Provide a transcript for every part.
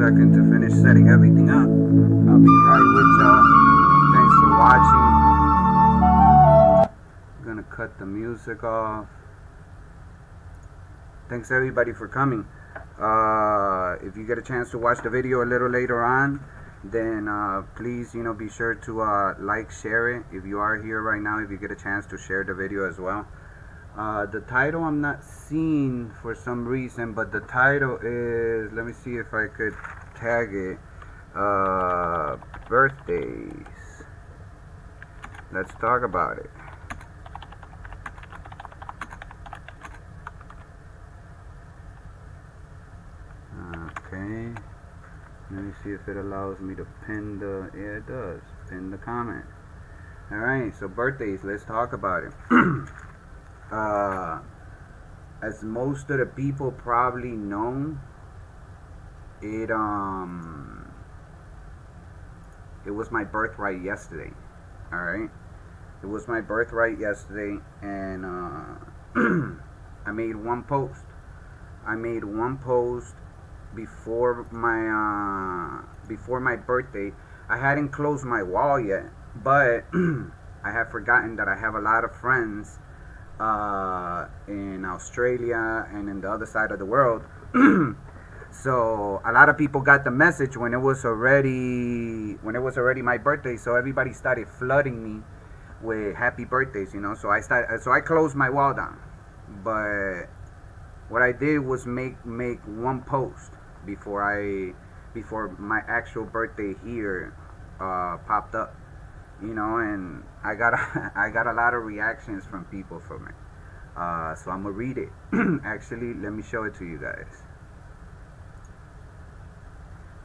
second to finish setting everything up. I'll be right with y'all. Thanks for watching. I'm gonna cut the music off. Thanks everybody for coming. If you get a chance to watch the video a little later on, then please, be sure to like, share it. If you are here right now, if you get a chance to share the video as well. The title I'm not seeing for some reason, but the title is, let me see if I could tag it, birthdays. Let's talk about it. Okay, let me see if it allows me to pin the, yeah, it does, pin the comment. Alright, so birthdays, let's talk about it. As most of the people probably know, it was my birthright yesterday. Alright, it was my birthright yesterday, and I made one post. Before my birthday. I hadn't closed my wall yet, but I had forgotten that I have a lot of friends in Australia and in the other side of the world. So a lot of people got the message when it was already my birthday, so everybody started flooding me with happy birthdays, so I closed my wall down. But what I did was make one post before my actual birthday here popped up, and I got a lot of reactions from people from it. So I'm gonna read it. Actually, let me show it to you guys.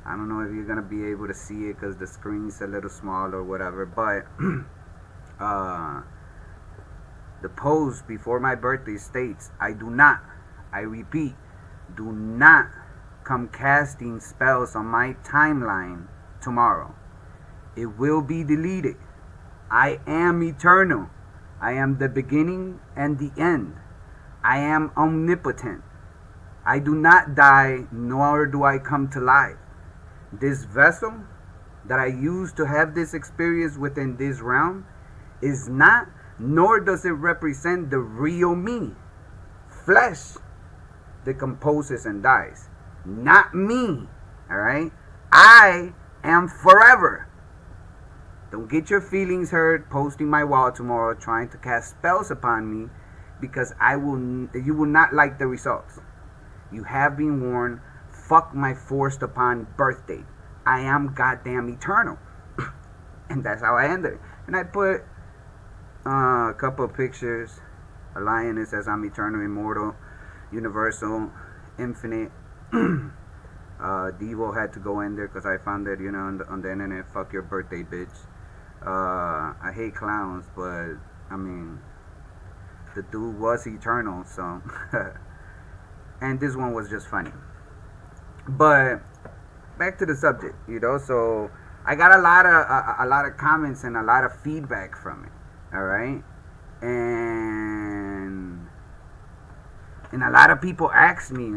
I don't know if you're gonna be able to see it because the screen's a little small or whatever, but the post before my birthday states, I repeat, do not come casting spells on my timeline tomorrow. It will be deleted. I am eternal. I am the beginning and the end. I am omnipotent. I do not die, nor do I come to life. This vessel that I use to have this experience within this realm is not, nor does it represent the real me. Flesh decomposes and dies. Not me. Alright? I am forever. Don't get your feelings hurt posting my wall tomorrow trying to cast spells upon me, because you will not like the results. You have been warned. Fuck my forced upon birthday. I am goddamn eternal. And that's how I ended it. And I put a couple of pictures. A lioness says I'm eternal, immortal, universal, infinite. Devo had to go in there because I found that, on the internet. Fuck your birthday, bitch. I hate clowns, but I mean, the dude was eternal, so. And this one was just funny. But back to the subject, so I got a lot of comments and a lot of feedback from it. All right, and a lot of people asked me,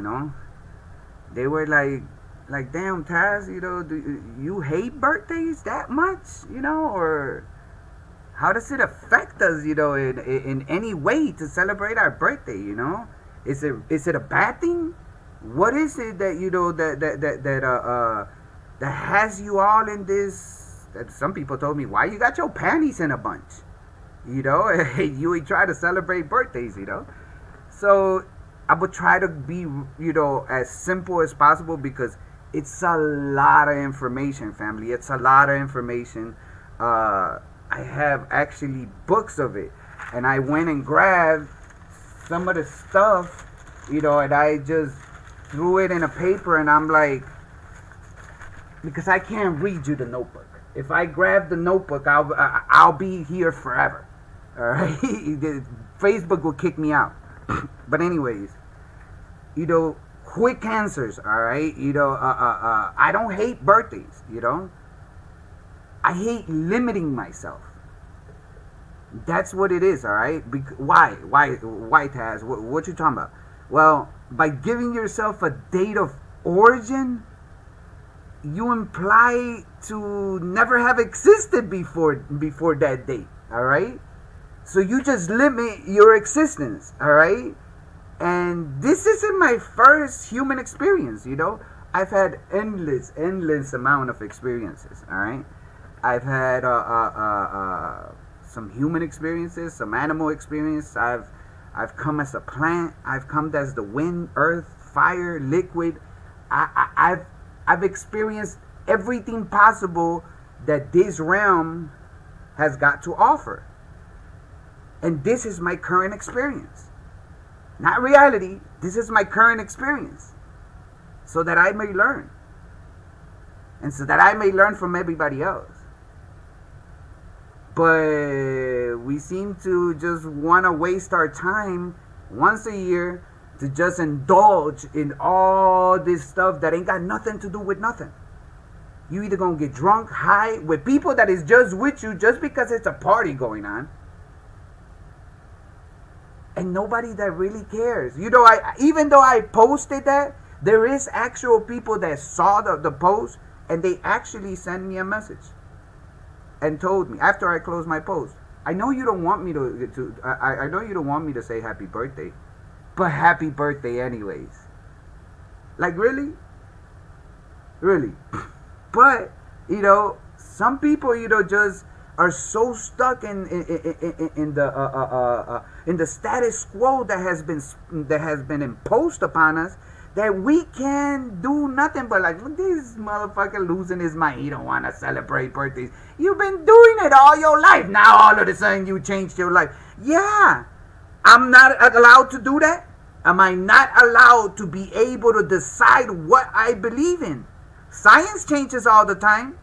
they were like, damn, Taz, do you hate birthdays that much, or how does it affect us, in any way to celebrate our birthday, Is it a bad thing? What is it that that has you all in this? That some people told me, why you got your panties in a bunch, you ain't try to celebrate birthdays, So I would try to be, as simple as possible, because it's a lot of information, family. It's a lot of information. I have actually books of it, and I went and grabbed some of the stuff, and I just threw it in a paper, and I'm like, because I can't read you the notebook. If I grab the notebook, I'll be here forever. All right, Facebook will kick me out. But anyways, quick answers. All right, I don't hate birthdays. I hate limiting myself. That's what it is. All right. Why, Taz? What you talking about? Well, by giving yourself a date of origin, you imply to never have existed before that date. All right. So you just limit your existence. All right. And this isn't my first human experience. I've had endless amount of experiences. All right. I've had some human experiences, some animal experience. I've come as a plant. I've come as the wind, earth, fire, liquid. I've experienced everything possible that this realm has got to offer. And this is my current experience. Not reality. This is my current experience. So that I may learn. And so that I may learn from everybody else. But we seem to just want to waste our time once a year to just indulge in all this stuff that ain't got nothing to do with nothing. You either gonna get drunk, high, with people that is just with you just because it's a party going on. And nobody that really cares. Even though I posted that, there is actual people that saw the post and they actually sent me a message and told me after I closed my post, I know you don't want me I know you don't want me to say happy birthday, but happy birthday anyways. Like, really? But some people just are so stuck in the status quo that has been imposed upon us that we can't do nothing but like, look, this motherfucker losing his mind. He don't want to celebrate birthdays. You've been doing it all your life. Now all of a sudden you changed your life. Yeah, I'm not allowed to do that. Am I not allowed to be able to decide what I believe in? Science changes all the time.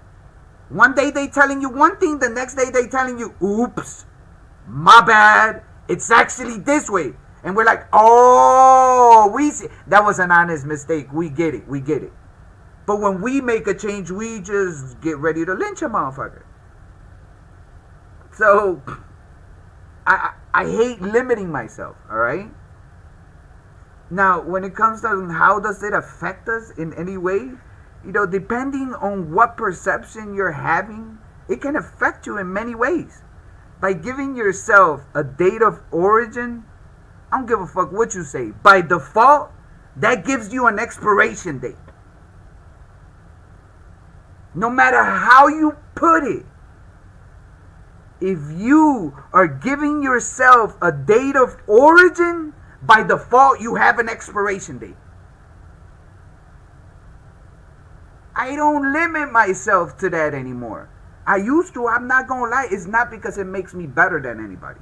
One day they telling you one thing, the next day they telling you, oops, my bad, it's actually this way. And we're like, oh, we see. That was an honest mistake. We get it. But when we make a change, we just get ready to lynch a motherfucker. So, I hate limiting myself, all right? Now, when it comes to how does it affect us in any way, depending on what perception you're having, it can affect you in many ways. By giving yourself a date of origin, I don't give a fuck what you say. By default, that gives you an expiration date. No matter how you put it, if you are giving yourself a date of origin, by default, you have an expiration date. I don't limit myself to that anymore. I used to, I'm not going to lie. It's not because it makes me better than anybody.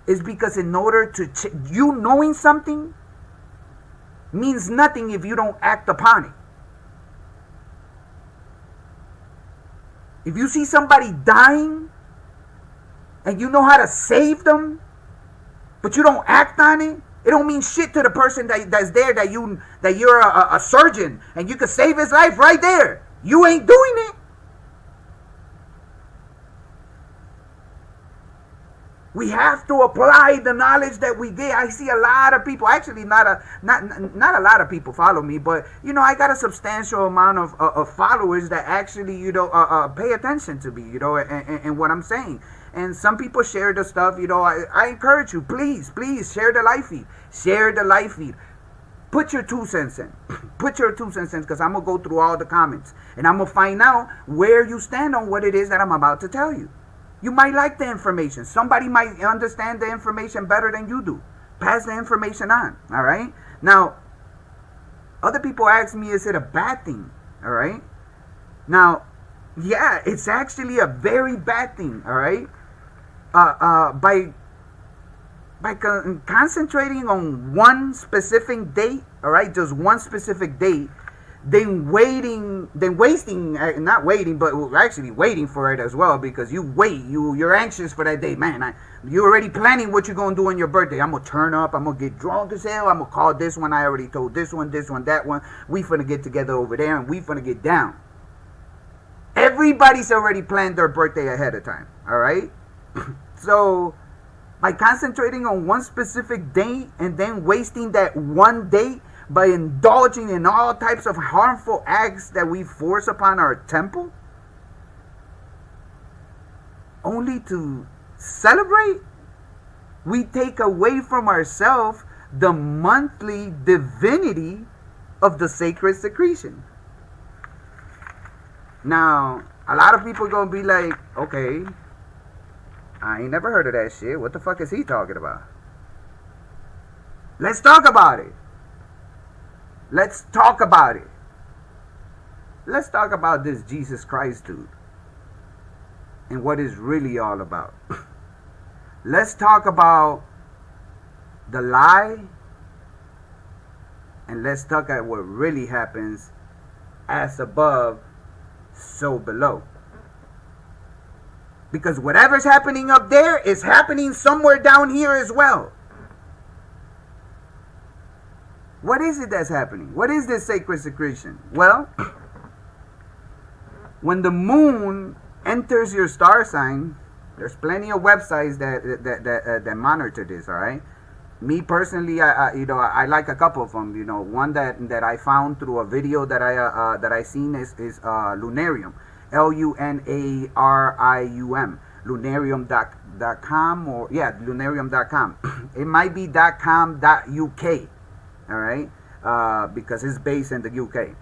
It's because in order to, you knowing something means nothing if you don't act upon it. If you see somebody dying and you know how to save them, but you don't act on it, it don't mean shit to the person that's there, that you're a surgeon and you could save his life right there. You ain't doing it. We have to apply the knowledge that we get. I see a lot of people, actually not a lot of people follow me, but I got a substantial amount of followers that actually pay attention to me, and what I'm saying. And some people share the stuff, I encourage you, please share the live feed. Share the live feed. Put your 2 cents in. Put your 2 cents in, because I'm going to go through all the comments. And I'm going to find out where you stand on what it is that I'm about to tell you. You might like the information. Somebody might understand the information better than you do. Pass the information on. All right? Now, other people ask me, is it a bad thing? All right? Now, yeah, it's actually a very bad thing. All right? By concentrating on one specific date, all right, just one specific date, then actually waiting for it as well, because you're anxious for that day, man. You're already planning what you're gonna do on your birthday. I'm gonna turn up, I'm gonna get drunk as hell, I'm gonna call this one, I already told this one, that one, we finna get together over there and we finna get down. Everybody's already planned their birthday ahead of time, all right? So by concentrating on one specific date and then wasting that one date by indulging in all types of harmful acts that we force upon our temple, only to celebrate, we take away from ourselves the monthly divinity of the sacred secretion. Now, a lot of people gonna be like, okay, I ain't never heard of that shit. What the fuck is he talking about? Let's talk about it. Let's talk about it. Let's talk about this Jesus Christ dude and what it's really all about. Let's talk about the lie, and let's talk at what really happens, as above, so below. Because whatever's happening up there is happening somewhere down here as well. What is it that's happening? What is this sacred secretion? Well, when the moon enters your star sign, there's plenty of websites that monitor this. All right. Me personally, I like a couple of them. One that I found through a video that I seen is Lunarium, Lunarium, Lunarium.com, or Lunarium.com. It might be .com.uk, all right, because it's based in the UK.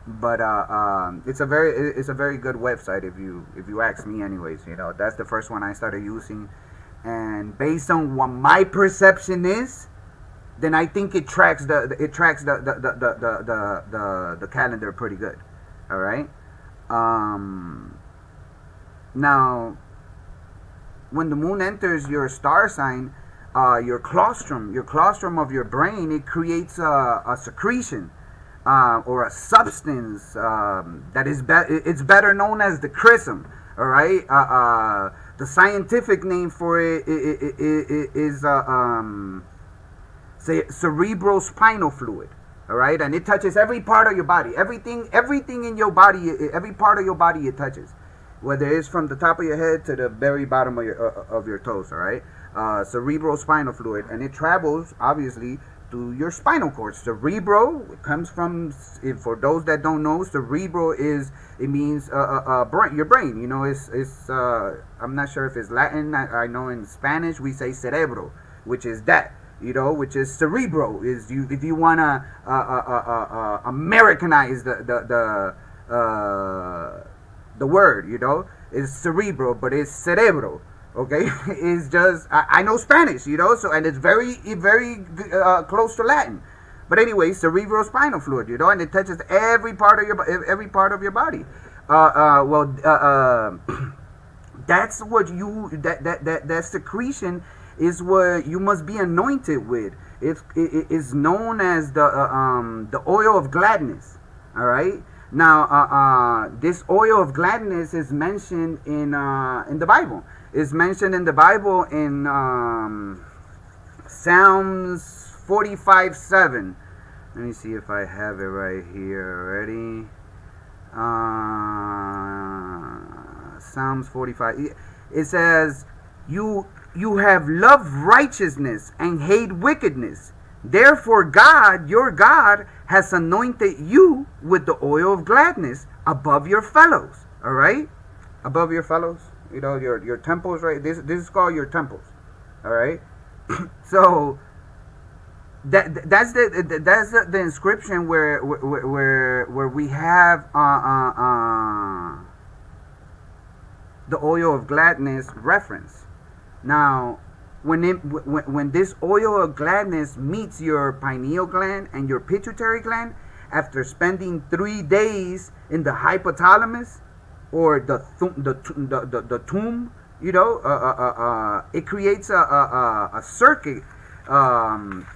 But it's a very good website if you ask me. Anyways, that's the first one I started using. And based on what my perception is, then I think it tracks the calendar pretty good. All right. Now, when the moon enters your star sign, your claustrum of your brain, it creates a secretion or a substance that is it's better known as the chrism. All right. The scientific name for it is cerebrospinal fluid. All right, and it touches every part of your body, everything in your body, every part of your body it touches, whether it's from the top of your head to the very bottom of your toes. All right, cerebrospinal fluid, and it travels obviously to your spinal cord. Cerebro comes from, for those that don't know, cerebro means brain, your brain. It's I'm not sure if it's Latin. I know in Spanish we say cerebro, which is that, which is cerebro. Is if you wanna Americanize the word, is cerebro, but it's cerebro. Okay, it's just I know Spanish, so, and it's very close to Latin. But anyway, cerebrospinal fluid, and it touches every part of your body. That's what that secretion is what you must be anointed with. It is known as the oil of gladness. All right. Now, this oil of gladness is mentioned in the Bible. It's mentioned in the Bible in Psalms 45:7. Let me see if I have it right here already. Psalms 45. It says, "You have loved righteousness and hate wickedness. Therefore, God, your God, has anointed you with the oil of gladness above your fellows." All right, above your fellows. Your temples, right? This is called your temples. All right. So that's the inscription where we have the oil of gladness reference. Now, when this oil of gladness meets your pineal gland and your pituitary gland, after spending 3 days in the hypothalamus, or the tomb, it creates a circuit,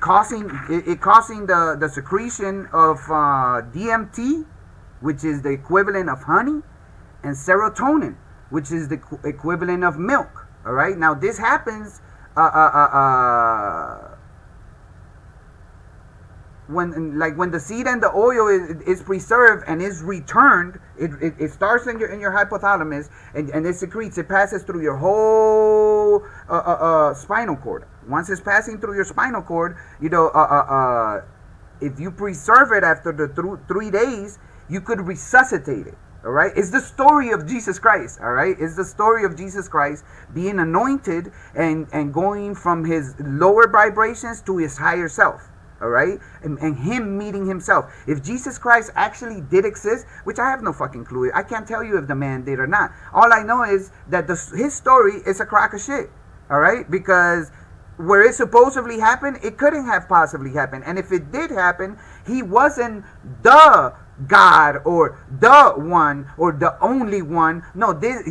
causing the secretion of DMT, which is the equivalent of honey, and serotonin, which is the equivalent of milk. All right. Now this happens when the seed and the oil is preserved and is returned. It starts in your hypothalamus and it secretes. It passes through your whole spinal cord. Once it's passing through your spinal cord, if you preserve it after the 3 days, you could resuscitate it. All right, it's the story of Jesus Christ. All right, it's the story of Jesus Christ being anointed and going from his lower vibrations to his higher self. All right, and him meeting himself. If Jesus Christ actually did exist, which I have no fucking clue, I can't tell you if the man did or not. All I know is that his story is a crock of shit. All right, because where it supposedly happened, it couldn't have possibly happened. And if it did happen, he wasn't the God or the one or the only one. No, this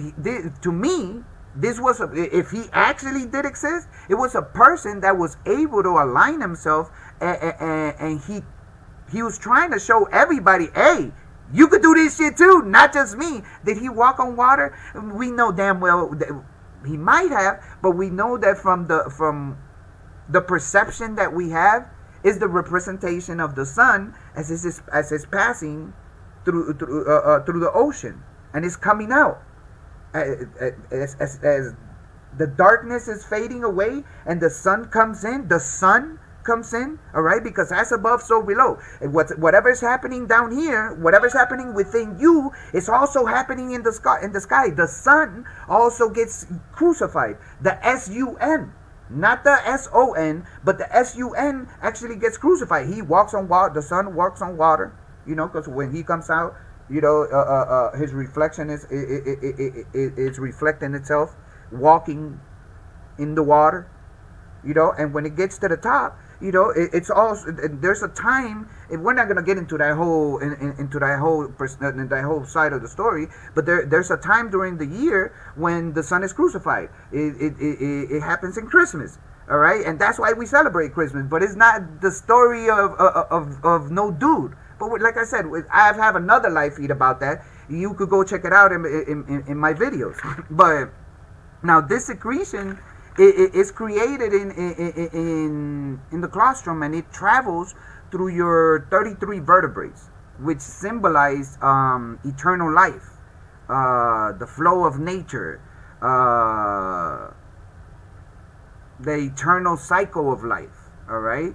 to me, this was if he actually did exist, it was a person that was able to align himself, and he was trying to show everybody, hey, you could do this shit too, not just me. Did he walk on water? We know damn well that he might have, but we know that from the perception that we have is the representation of the sun as it's passing through the ocean, and it's coming out as the darkness is fading away and the sun comes in. The sun comes in, all right, because as above, so below. And whatever's happening down here, whatever's happening within you, is also happening in the sky. The sun also gets crucified. The sun. Not the SON, but the SUN actually gets crucified. He walks on water. The sun walks on water, because when he comes out, his reflection is reflecting itself, walking in the water, and when it gets to the top, it's all, there's a time, and we're not going to get into that whole into that whole side of the story, but there's a time during the year when the sun is crucified. It happens in Christmas, all right, and that's why we celebrate Christmas. But it's not the story of no dude. But like I said, I have another live feed about that. You could go check it out in my videos. But now this secretion, it's created in the colostrum, and it travels through your 33 vertebrae, which symbolize eternal life, the flow of nature, the eternal cycle of life. All right.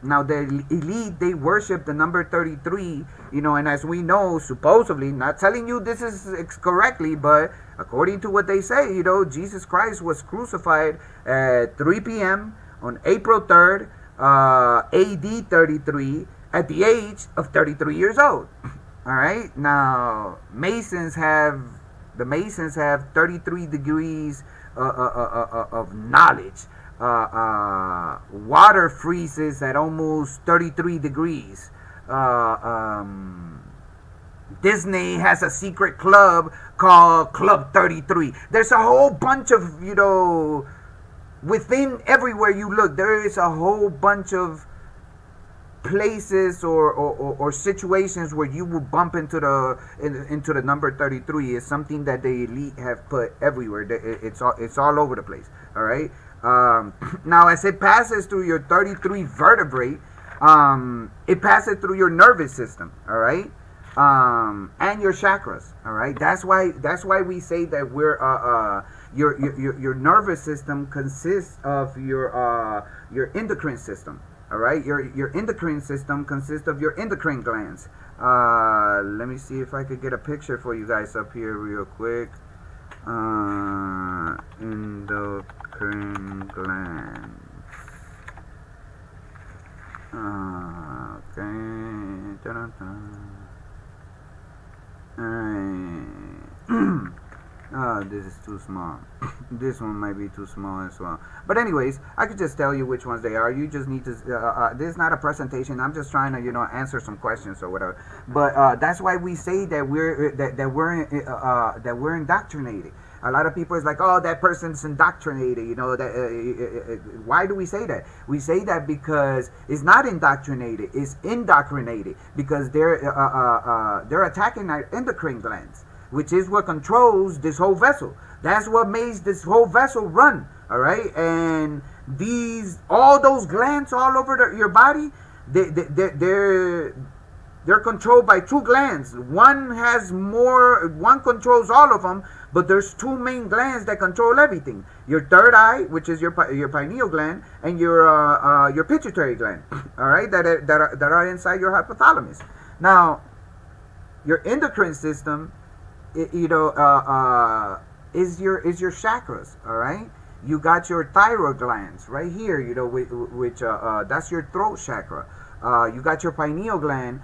Now the elite, they worship the number 33, and as we know, supposedly, not telling you this is correctly, but according to what they say, Jesus Christ was crucified at 3 p.m. on April 3rd, AD 33, at the age of 33 years old. All right. Now, Masons have 33 degrees of knowledge. Water freezes at almost 33 degrees. Disney has a secret club called Club 33. There's a whole bunch of, within everywhere you look, there is a whole bunch of places or situations where you will bump into the number 33. Is something that the elite have put everywhere. It's all over the place. All right. Now, as it passes through your 33 vertebrae, it passes through your nervous system. All right. And your chakras. All right. That's why we say that we're your nervous system consists of your endocrine system. All right, your endocrine system consists of your endocrine glands. Let me see if I could get a picture for you guys up here real quick. Endocrine glands. Okay. Oh, this is too small. This one might be too small as well. But anyways, I could just tell you which ones they are. You just need to. This is not a presentation. I'm just trying to, answer some questions or whatever. But that's why we say that we're indoctrinated. A lot of people is like, oh, that person's indoctrinated. Why do we say that? We say that because it's not indoctrinated. It's indoctrinated because they're attacking our endocrine glands, which is what controls this whole vessel. That's what makes this whole vessel run. All right, and all those glands all over your body, They're controlled by two glands. One controls all of them, but there's two main glands that control everything. Your third eye, which is your pineal gland, and your pituitary gland. All right, that are inside your hypothalamus. Now, your endocrine system, is your chakras. All right. You got your thyroid glands right here, which that's your throat chakra. You got your pineal gland,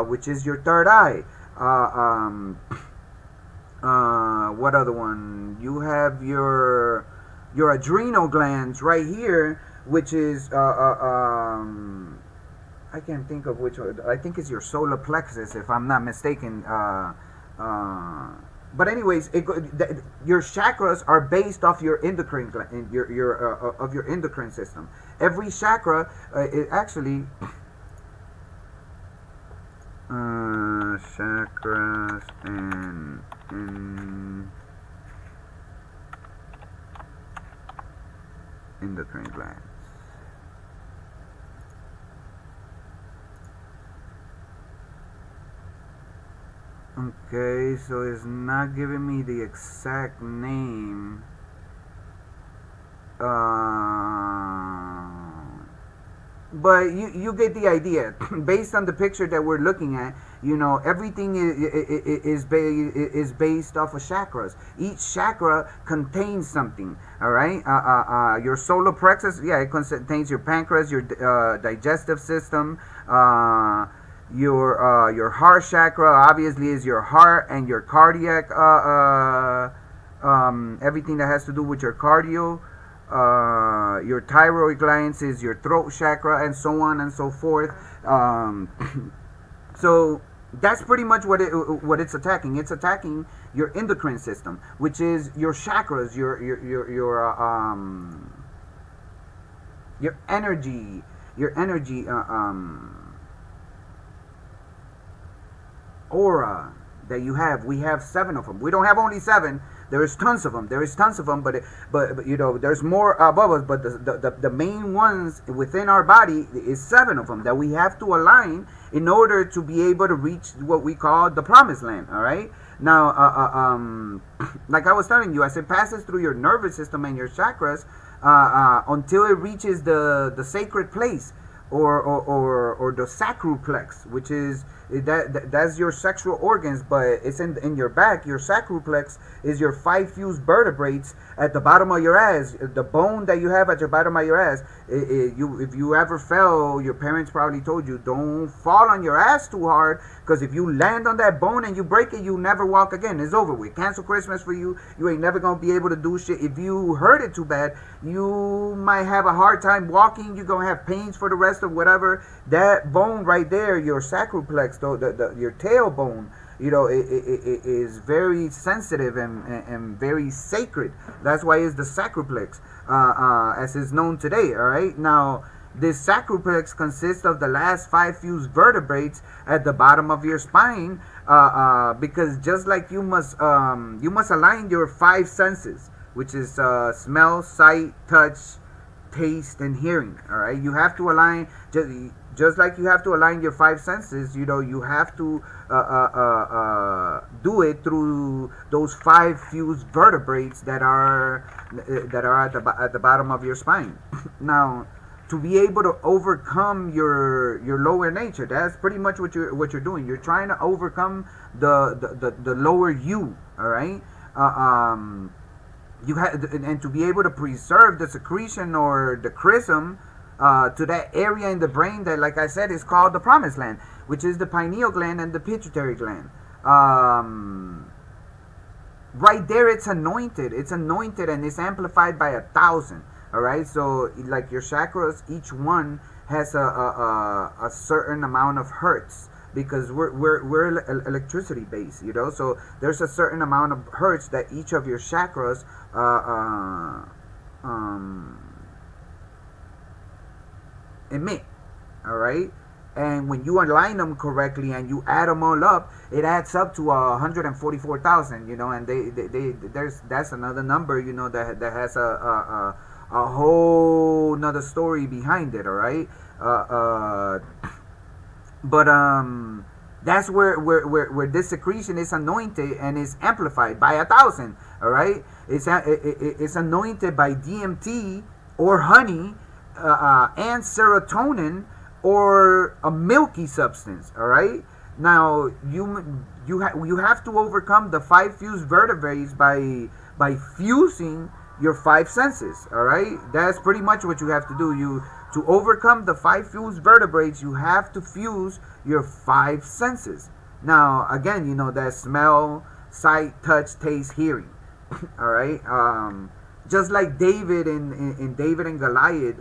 which is your third eye. What other one? You have your adrenal glands right here, which is I can't think of which one. I think it's your solar plexus, if I'm not mistaken. But anyways, your chakras are based off your endocrine of your endocrine system. Every chakra it actually chakras and endocrine glands. Okay, so it's not giving me the exact name. But you get the idea. Based on the picture that we're looking at, everything is based off of chakras. Each chakra contains something. All right. Your solar plexus, it contains your pancreas, your digestive system. Your heart chakra obviously is your heart and your cardiac. Everything that has to do with your cardio. Your thyroid glands is your throat chakra, and so on and so forth. So that's pretty much what it's attacking. It's attacking your endocrine system, which is your chakras, your energy, aura that you have. We have 7 of them. We don't have only 7. There is tons of them. But there's more above us. But the main ones within our body is 7 of them that we have to align in order to be able to reach what we call the promised land. All right. Now, like I was telling you, as it passes through your nervous system and your chakras, until it reaches the sacred place, or the sacroplex, which is that's your sexual organs, but it's in your back. Your sacroplex is your 5 fused vertebrates at the bottom of your ass. The bone that you have at your bottom of your ass. If you ever fell, your parents probably told you, don't fall on your ass too hard, because if you land on that bone and you break it, you never walk again. It's over with. Cancel Christmas for you. You ain't never gonna be able to do shit. If you hurt it too bad, you might have a hard time walking. You're gonna have pains for the rest of whatever. That bone right there, your sacroplex, your tailbone, it is very sensitive and very sacred. That's why it's the sacroplex, as is known today. All right. Now, this sacroplex consists of the last 5 fused vertebrates at the bottom of your spine, because just like you must align your 5 senses, which is smell, sight, touch, taste, and hearing. All right. You have to align just like you have to align your 5 senses. You have to do it through those 5 fused vertebrates that are at the bottom of your spine. Now, to be able to overcome your lower nature, that's pretty much what you're doing. You're trying to overcome the lower you. All right. You have, and to be able to preserve the secretion or the chrism to that area in the brain that, like I said, is called the promised land, which is the pineal gland and the pituitary gland. Right there, it's anointed. It's anointed and it's amplified by 1,000. All right. So, like your chakras, each one has a certain amount of hertz, because we're electricity based, so there's a certain amount of hertz that each of your chakras emit. All right. And when you align them correctly and you add them all up, it adds up to 144,000. And that's another number, that has a whole another story behind it. All right. But that's where this secretion is anointed and is amplified by 1,000. All right, it's anointed by DMT or honey and serotonin or a milky substance. All right. Now you have to overcome the five fused vertebrae by fusing your five senses. All right, that's pretty much what you have to do. To overcome the five fused vertebrae, you have to fuse your five senses. Now, again, that smell, sight, touch, taste, hearing. All right. Just like David in David and Goliath,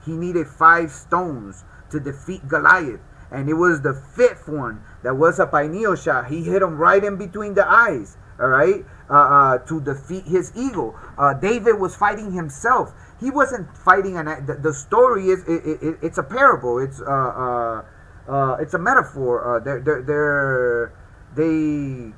he needed 5 stones to defeat Goliath, and it was the 5th one that was a pineal shot. He hit him right in between the eyes. All right, to defeat his ego. David was fighting himself. He wasn't fighting the story is it's a parable. It's a metaphor. They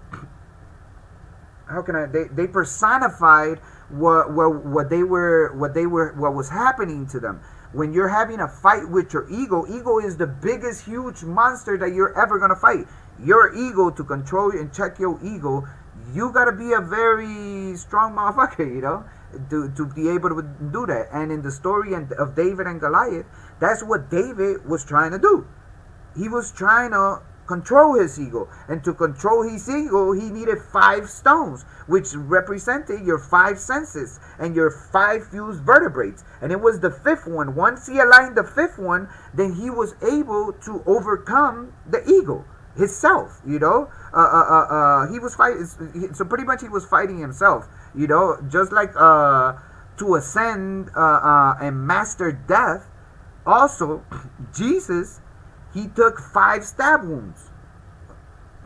how can I they personified what was happening to them. When you're having a fight with your ego is the biggest huge monster that you're ever gonna fight. Your ego, to control and check your ego, you gotta be a very strong motherfucker, to be able to do that. And in the story of David and Goliath, that's what David was trying to do. He was trying to control his ego, and to control his ego, he needed 5 stones, which represented your 5 senses and your 5 fused vertebrae. And it was the 5th one. Once he aligned the 5th one, then he was able to overcome the ego, himself. He was fighting. So pretty much he was fighting himself. Just like to ascend and master death. Also, Jesus, he took 5 stab wounds.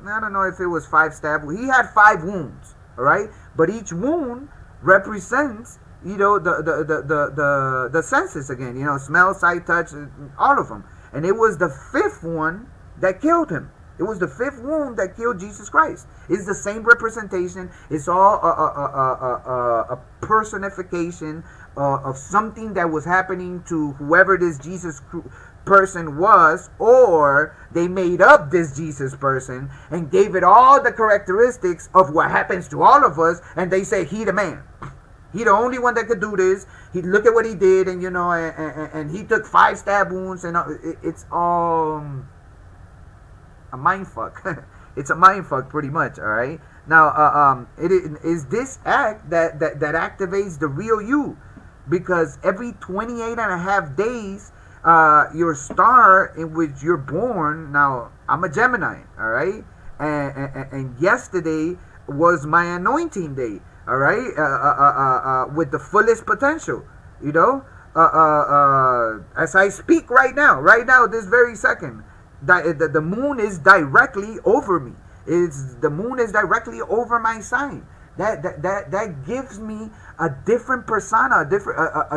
I don't know if it was 5 stab wounds. He had 5 wounds, all right? But each wound represents, the senses again. Smell, sight, touch, all of them. And it was the 5th one that killed him. It was the 5th wound that killed Jesus Christ. It's the same representation. It's all a personification of something that was happening to whoever this Jesus person was, or they made up this Jesus person and gave it all the characteristics of what happens to all of us, and they say he the man. He the only one that could do this. He look at what he did, and and he took 5 stab wounds, and it's all a mind fuck. It's a mind fuck, pretty much. All right. Now, it is this act that activates the real you, because every 28 and a half days, your star in which you're born. Now, I'm a Gemini. All right, and yesterday was my anointing day. All right, with the fullest potential. As I speak right now, this very second. The moon is directly over me. The moon is directly over my sign. That gives me a different persona, a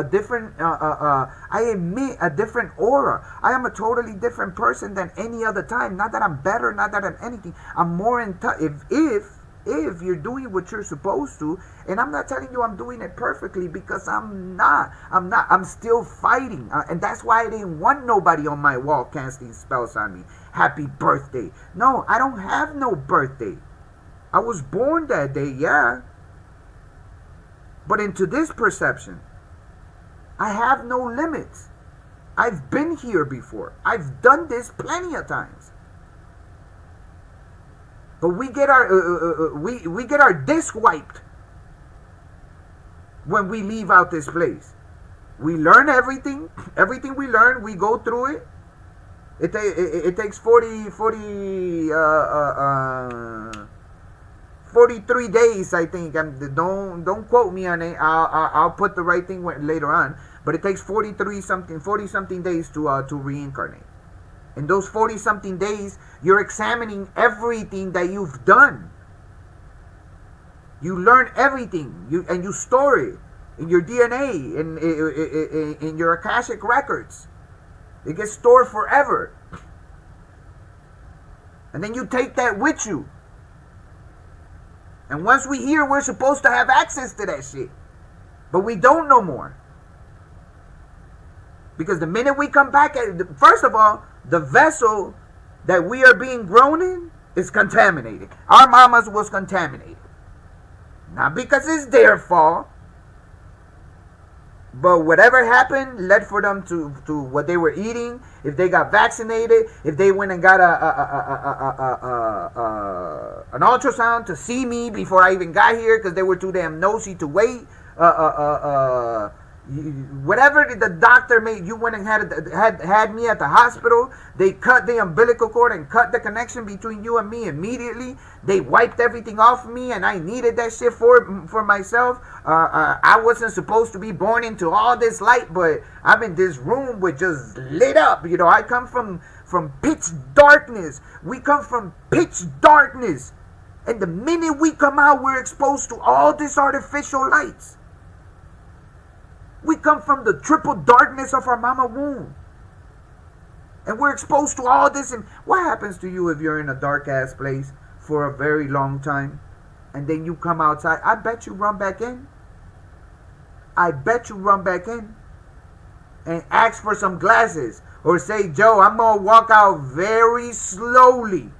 different. I emit a different aura. I am a totally different person than any other time. Not that I'm better, not that I'm anything. I'm more in touch. If you're doing what you're supposed to, and I'm not telling you I'm doing it perfectly, because I'm not. I'm still fighting, and that's why I didn't want nobody on my wall casting spells on me. Happy birthday. No, I don't have no birthday. I was born that day, yeah. But into this perception, I have no limits. I've been here before. I've done this plenty of times. But we get our we get our disc wiped when we leave out this place. We learn everything. Everything we learn, we go through it. It takes 43 days, I think. Don't quote me on it. I'll put the right thing later on. But it takes 40 something days to reincarnate. In those 40 something days, you're examining everything that you've done. You learn everything, and you store it in your DNA, in your Akashic records. It gets stored forever. And then you take that with you. And once we hear, we're supposed to have access to that shit. But we don't no more. Because the minute we come back, first of all, the vessel that we are being grown in is contaminated. Our mamas was contaminated. Not because it's their fault, but whatever happened led for them to what they were eating. If they got vaccinated, if they went and got an ultrasound to see me before I even got here because they were too damn nosy to wait. Whatever the doctor made, you went and had me at the hospital. They cut the umbilical cord and cut the connection between you and me immediately. They wiped everything off me, and I needed that shit for myself. I wasn't supposed to be born into all this light, but I'm in this room with just lit up. You know, I come from pitch darkness. We come from pitch darkness, and the minute we come out, we're exposed to all this artificial lights. We come from the triple darkness of our mama womb. And we're exposed to all this. And what happens to you if you're in a dark ass place for a very long time and then you come outside? I bet you run back in. I bet you run back in and ask for some glasses. Or say, Joe, I'm going to walk out very slowly.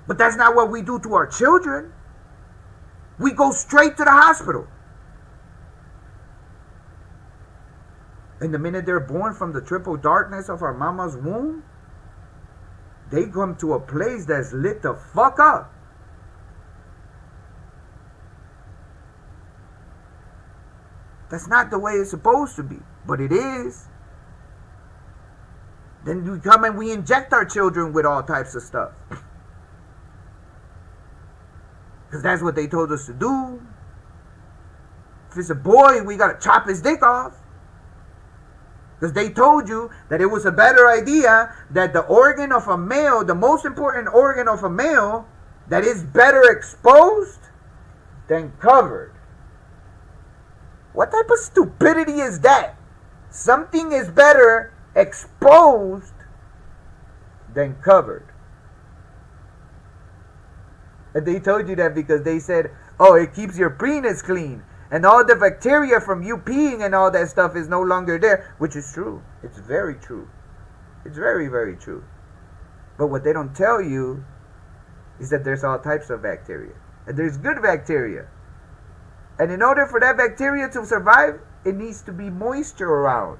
But that's not what we do to our children. We go straight to the hospital. And the minute they're born from the triple darkness of our mama's womb, they come to a place that's lit the fuck up. That's not the way it's supposed to be, but it is. Then we come and we inject our children with all types of stuff. Because that's what they told us to do. If it's a boy, we got to chop his dick off. Because they told you that it was a better idea that the organ of a male, the most important organ of a male, that is better exposed than covered. What type of stupidity is that? Something is better exposed than covered. And they told you that because they said, oh, it keeps your penis clean. And all the bacteria from you peeing and all that stuff is no longer there. Which is true. It's very true. It's very, very true. But what they don't tell you is that there's all types of bacteria. And there's good bacteria. And in order for that bacteria to survive, it needs to be moisture around.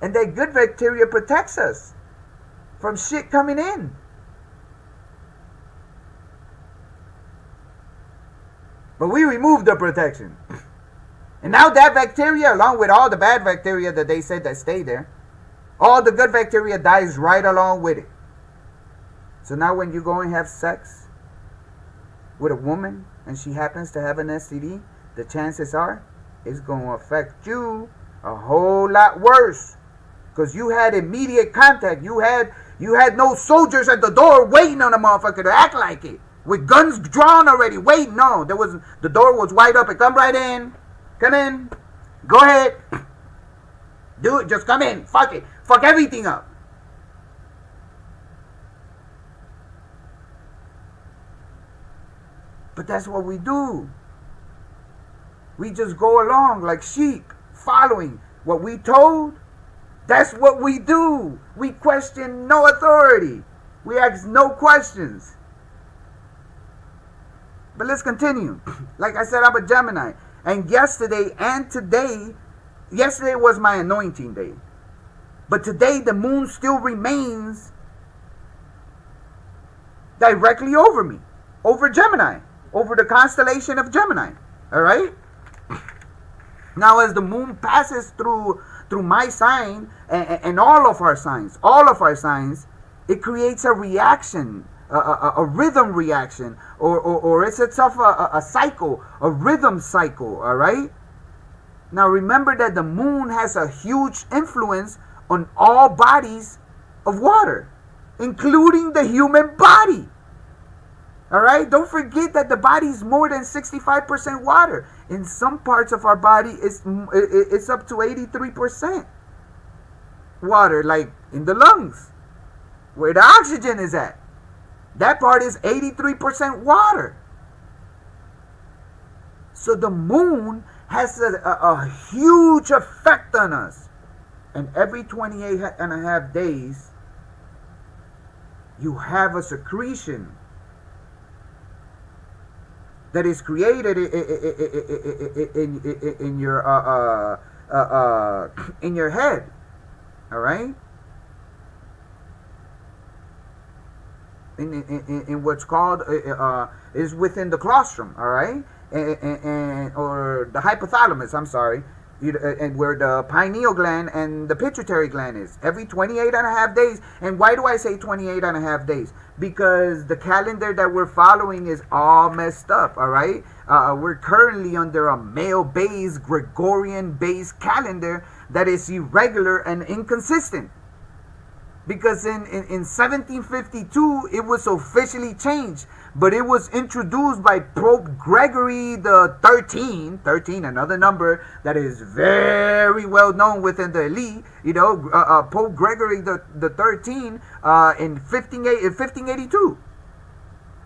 And that good bacteria protects us from shit coming in. But we removed the protection. And now that bacteria, along with all the bad bacteria that they said that stay there, all the good bacteria dies right along with it. So now when you go and have sex with a woman and she happens to have an STD, the chances are it's going to affect you a whole lot worse. Because you had immediate contact. You had no soldiers at the door waiting on a motherfucker to act like it. With guns drawn already. Wait, no. The door was wide open. Come right in. Come in. Go ahead. Do it. Just come in. Fuck it. Fuck everything up. But that's what we do. We just go along like sheep, following what we told. That's what we do. We question no authority. We ask no questions. But let's continue. Like I said, I'm a Gemini. And yesterday and today, yesterday was my anointing day. But today the moon still remains directly over me. Over Gemini. Over the constellation of Gemini. Alright? Now as the moon passes through my sign and all of our signs, it creates a reaction. A rhythm reaction, or it's itself a cycle, a rhythm cycle, all right? Now remember that the moon has a huge influence on all bodies of water, including the human body, all right? Don't forget that the body is more than 65% water. In some parts of our body, it's up to 83% water, like in the lungs, where the oxygen is at. That part is 83% water. So the moon has a huge effect on us. And every 28 and a half days, you have a secretion that is created in your head. All right. In what's called is within the claustrum. All right, or the hypothalamus. I'm sorry. And where the pineal gland and the pituitary gland is every 28 and a half days. And why do I say 28 and a half days? Because the calendar that we're following is all messed up. All right, we're currently under a male-based, Gregorian-based calendar that is irregular and inconsistent. Because in 1752 it was officially changed, but it was introduced by Pope Gregory the 13, another number that is very well known within the elite. Pope Gregory the 13 in 1582.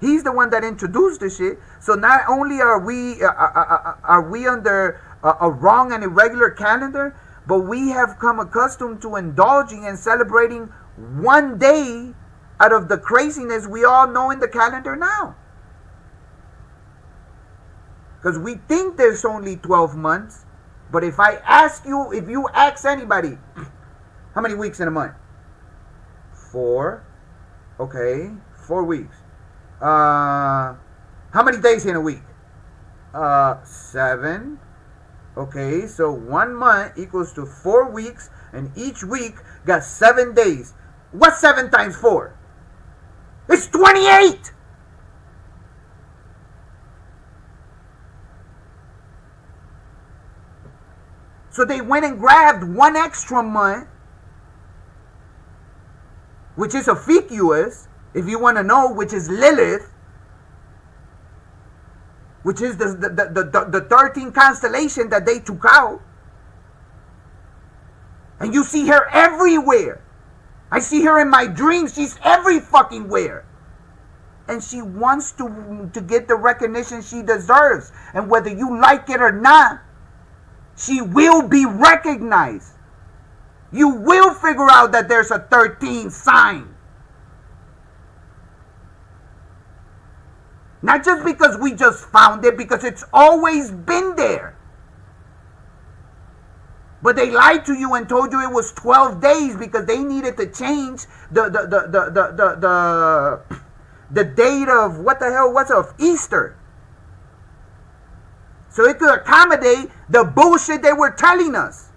He's the one that introduced the shit. So not only are we under a wrong and irregular calendar, but we have come accustomed to indulging and celebrating one day out of the craziness we all know in the calendar now. Because we think there's only 12 months. But if you ask anybody, how many weeks in a month? 4. Okay, 4 weeks. How many days in a week? 7. Okay, so 1 month equals to 4 weeks, and each week got 7 days. What's 7 times 4? It's 28! So they went and grabbed 1 extra month, which is Ophiuchus, if you want to know, which is Lilith, which is the 13th constellation that they took out. And you see her everywhere. I see her in my dreams. She's every fucking where. And she wants to get the recognition she deserves. And whether you like it or not, she will be recognized. You will figure out that there's a 13 sign. Not just because we just found it, because it's always been there. But they lied to you and told you it was 12 days because they needed to change the date of of Easter. So it could accommodate the bullshit they were telling us.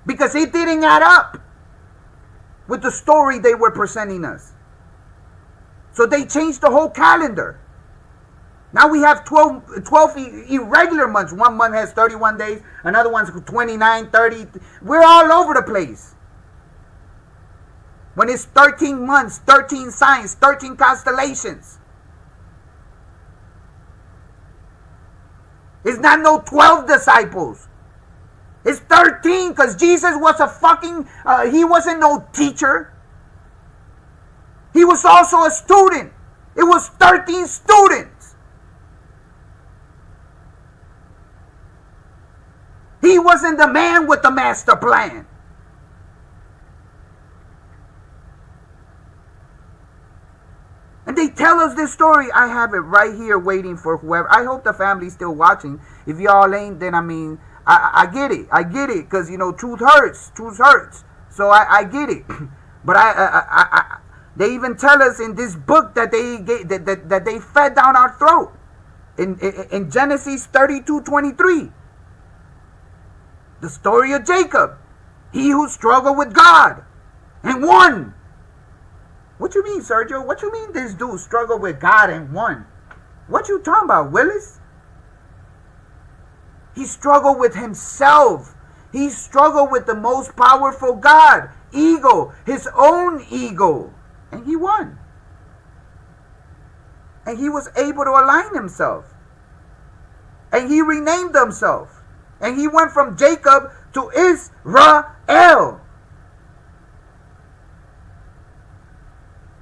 Because it didn't add up with the story they were presenting us. So they changed the whole calendar. Now we have 12 irregular months. 1 month has 31 days. Another one's 29, 30. We're all over the place. When it's 13 months, 13 signs, 13 constellations. It's not no 12 disciples. It's 13 because Jesus was a fucking, he wasn't no teacher. He was also a student. It was 13 students. He wasn't the man with the master plan. And they tell us this story. I have it right here waiting for whoever. I hope the family's still watching. If y'all ain't, then I get it. I get it. Because, truth hurts. Truth hurts. So I get it. But they even tell us in this book that they fed down our throat. In Genesis 32:23. The story of Jacob. He who struggled with God and won. What you mean, Sergio? What you mean this dude struggled with God and won? What you talking about, Willis? He struggled with himself. He struggled with the most powerful God. Ego. His own ego. And he won. And he was able to align himself. And he renamed himself. And he went from Jacob to Israel.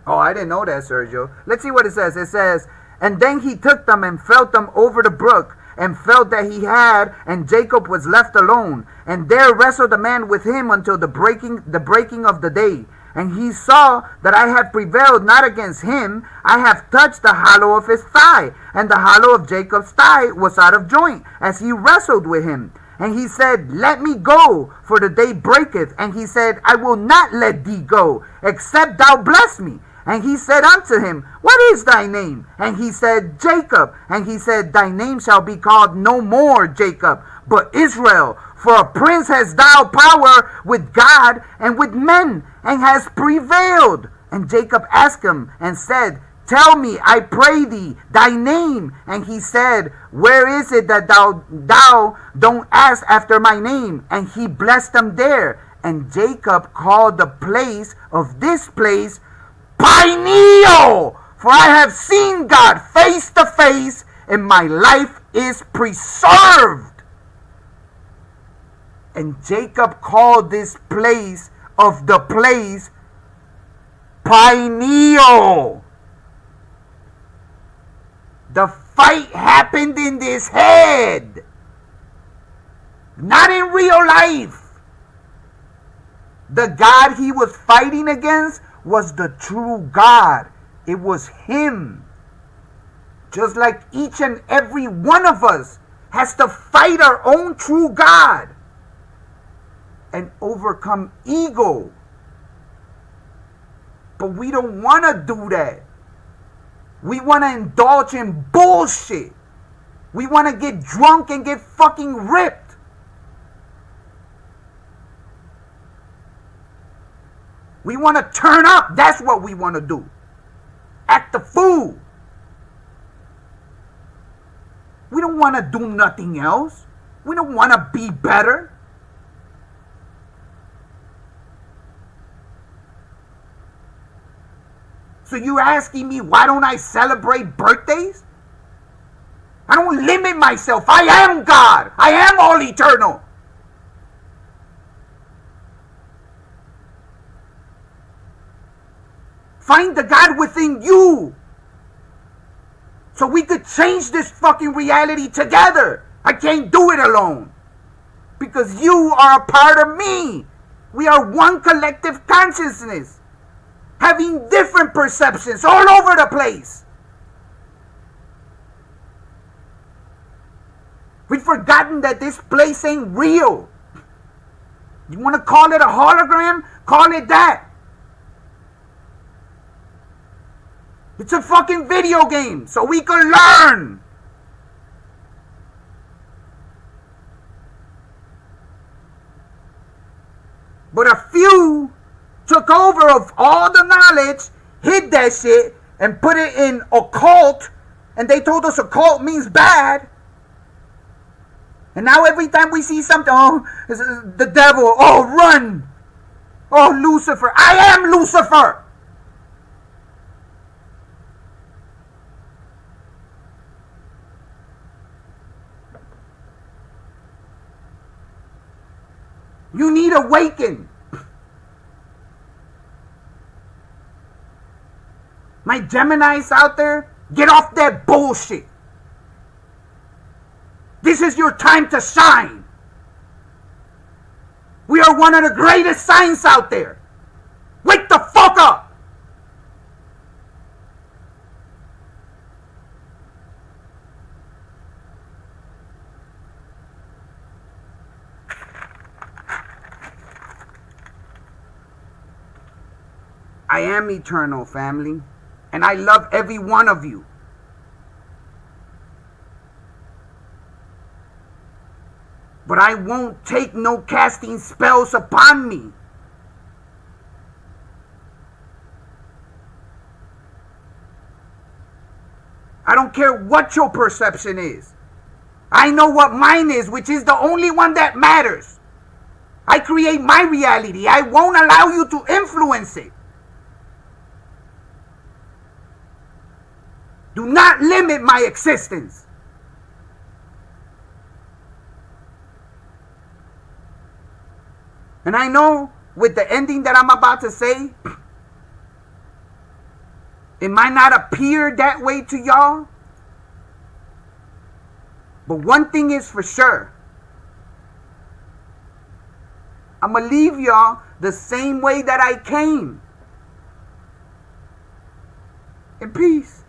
Oh, I didn't know that, Sergio. Let's see what it says. It says, and then he took them and felt them over the brook and felt that he had, and Jacob was left alone. And there wrestled a man with him until the breaking of the day. And he saw that I have prevailed not against him. I have touched the hollow of his thigh. And the hollow of Jacob's thigh was out of joint, as he wrestled with him. And he said, Let me go, for the day breaketh. And he said, I will not let thee go, except thou bless me. And he said unto him, What is thy name? And he said, Jacob. And he said, Thy name shall be called no more Jacob, but Israel. For a prince hast thou power with God and with men, and hast prevailed. And Jacob asked him and said, Tell me, I pray thee, thy name. And he said, Where is it that thou don't ask after my name? And he blessed them there. And Jacob called the place of this place Peniel, for I have seen God face to face, and my life is preserved. And Jacob called this place of the place Peniel. The fight happened in his head, not in real life. The God he was fighting against was the true God. It was him. Just like each and every one of us has to fight our own true God and overcome ego. But we don't want to do that. We want to indulge in bullshit. We want to get drunk and get fucking ripped. We want to turn up. That's what we want to do. Act the fool. We don't want to do nothing else. We don't want to be better. So you're asking me, why don't I celebrate birthdays? I don't limit myself. I am God. I am all eternal. Find the God within you, so we could change this fucking reality together. I can't do it alone, because you are a part of me. We are one collective consciousness, having different perceptions all over the place. We've forgotten that this place ain't real. You want to call it a hologram? Call it that. It's a fucking video game, so we can learn. But a few took over of all the knowledge, hid that shit, and put it in occult, and they told us occult means bad. And now every time we see something, oh, this is the devil, oh, run. Oh, Lucifer. I am Lucifer. You need to awaken. My Geminis out there, get off that bullshit. This is your time to shine. We are one of the greatest signs out there. Wake the fuck up. I am eternal, family, and I love every one of you. But I won't take no casting spells upon me. I don't care what your perception is. I know what mine is, which is the only one that matters. I create my reality. I won't allow you to influence it. Do not limit my existence. And I know with the ending that I'm about to say, it might not appear that way to y'all. But one thing is for sure. I'm going to leave y'all the same way that I came. In peace.